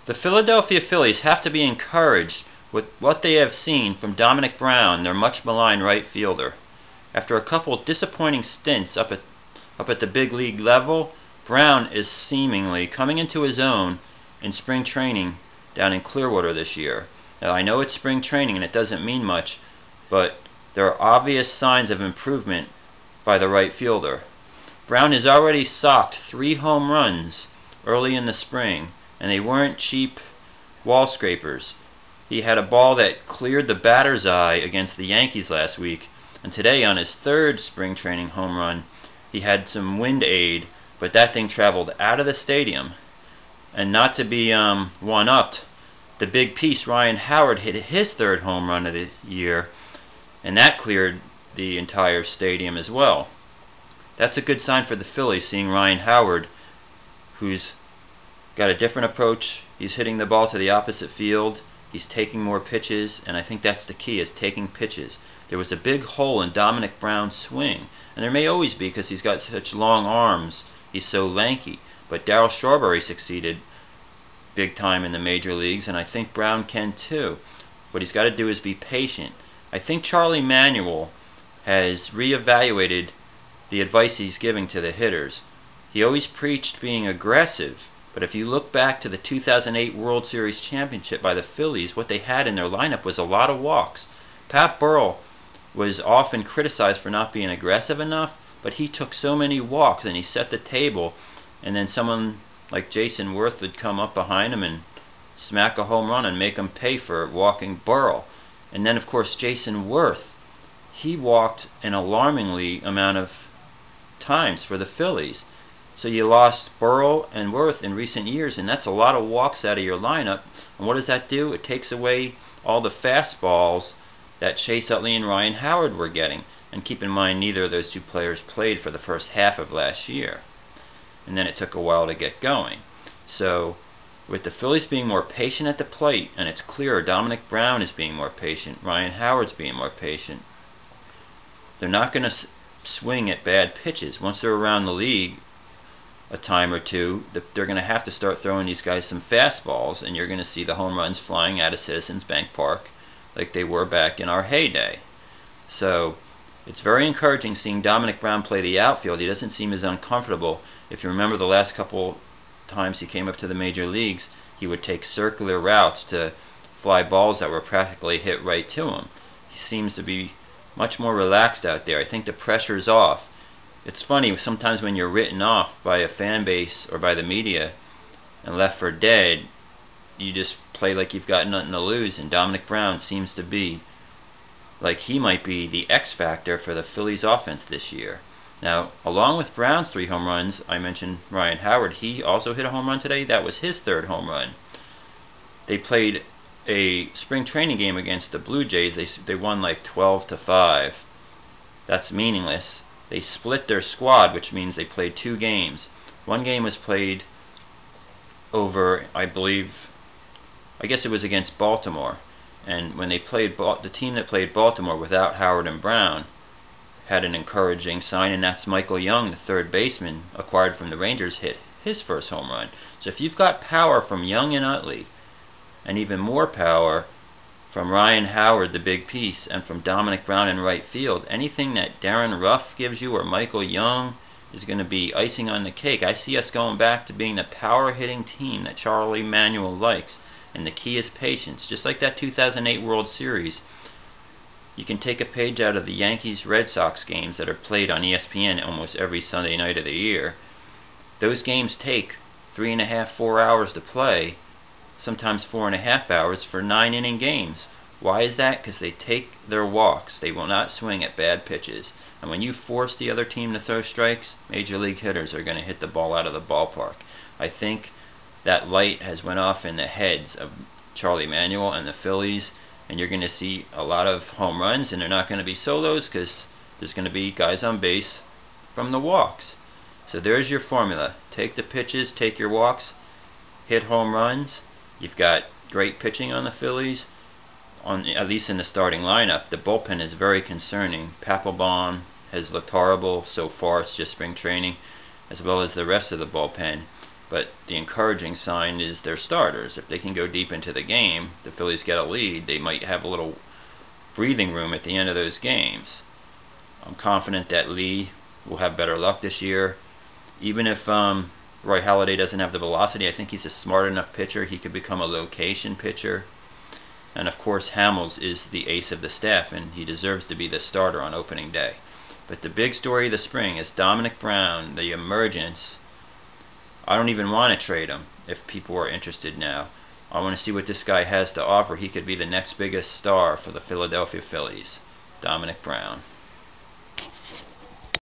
The Philadelphia Phillies have to be encouraged with what they have seen from Domonic Brown, their much maligned right fielder. After a couple disappointing stints up at the big league level, Brown is seemingly coming into his own in spring training down in Clearwater this year. Now, I know it's spring training and it doesn't mean much, but there are obvious signs of improvement by the right fielder. Brown has already socked 3 home runs early in the spring, and they weren't cheap wall scrapers. He had a ball that cleared the batter's eye against the Yankees last week, and today on his 3rd spring training home run, he had some wind aid, but that thing traveled out of the stadium. And not to be one-upped, the big piece Ryan Howard hit his 3rd home run of the year, and that cleared the entire stadium as well. That's a good sign for the Phillies, seeing Ryan Howard, who's got a different approach. He's hitting the ball to the opposite field. He's taking more pitches, and I think that's the key, is taking pitches. There was a big hole in Domonic Brown's swing, and there may always be because he's got such long arms. He's so lanky. But Darryl Strawberry succeeded big time in the major leagues, and I think Brown can too. What he's got to do is be patient. I think Charlie Manuel has reevaluated the advice he's giving to the hitters. He always preached being aggressive, but if you look back to the 2008 World Series championship by the Phillies, what they had in their lineup was a lot of walks. Pat Burrell was often criticized for not being aggressive enough, but he took so many walks and he set the table, and then someone like Jason Worth would come up behind him and smack a home run and make him pay for walking Burrell. And then of course Jason Worth, he walked an alarmingly amount of times for the Phillies. So you lost Burrell and Worth in recent years, and that's a lot of walks out of your lineup. And what does that do? It takes away all the fastballs that Chase Utley and Ryan Howard were getting. And keep in mind, neither of those 2 players played for the first half of last year. And then it took a while to get going. So with the Phillies being more patient at the plate, and it's clear Domonic Brown is being more patient, Ryan Howard's being more patient, they're not going to swing at bad pitches. Once they're around the league a time or two, they're going to have to start throwing these guys some fastballs, and you're going to see the home runs flying out of Citizens Bank Park like they were back in our heyday. So it's very encouraging seeing Domonic Brown play the outfield. He doesn't seem as uncomfortable. If you remember the last couple times he came up to the major leagues, he would take circular routes to fly balls that were practically hit right to him. He seems to be much more relaxed out there. I think the pressure's off. It's funny, sometimes when you're written off by a fan base or by the media and left for dead, you just play like you've got nothing to lose, and Domonic Brown seems to be like he might be the X factor for the Phillies offense this year. Now, along with Brown's 3 home runs, I mentioned Ryan Howard. He also hit a home run today. That was his 3rd home run. They played a spring training game against the Blue Jays. They won like 12-5. That's meaningless. They split their squad, which means they played 2 games. One game was played over, I guess it was against Baltimore. And when they played, the team that played Baltimore without Howard and Brown had an encouraging sign, and that's Michael Young, the 3rd baseman acquired from the Rangers, hit his 1st home run. So if you've got power from Young and Utley, and even more power from Ryan Howard, the big piece, and from Domonic Brown in right field, anything that Darren Ruff gives you or Michael Young is going to be icing on the cake. I see us going back to being the power-hitting team that Charlie Manuel likes, and the key is patience. Just like that 2008 World Series, you can take a page out of the Yankees-Red Sox games that are played on ESPN almost every Sunday night of the year. Those games take 3.5, 4 hours to play, sometimes 4.5 hours for 9-inning games. Why is that? Because they take their walks. They will not swing at bad pitches. And when you force the other team to throw strikes, major league hitters are going to hit the ball out of the ballpark. I think that light has went off in the heads of Charlie Manuel and the Phillies, and you're going to see a lot of home runs, and they're not going to be solos because there's going to be guys on base from the walks. So there's your formula. Take the pitches, take your walks, hit home runs. You've got great pitching on the Phillies, at least in the starting lineup. The bullpen is very concerning. Papelbon has looked horrible so far. It's just spring training, as well as the rest of the bullpen. But the encouraging sign is their starters. If they can go deep into the game, the Phillies get a lead, they might have a little breathing room at the end of those games. I'm confident that Lee will have better luck this year. Even if Roy Halladay doesn't have the velocity, I think he's a smart enough pitcher. He could become a location pitcher. And of course, Hamels is the ace of the staff, and he deserves to be the starter on opening day. But the big story of the spring is Domonic Brown, the emergence. I don't even want to trade him if people are interested now. I want to see what this guy has to offer. He could be the next biggest star for the Philadelphia Phillies. Domonic Brown.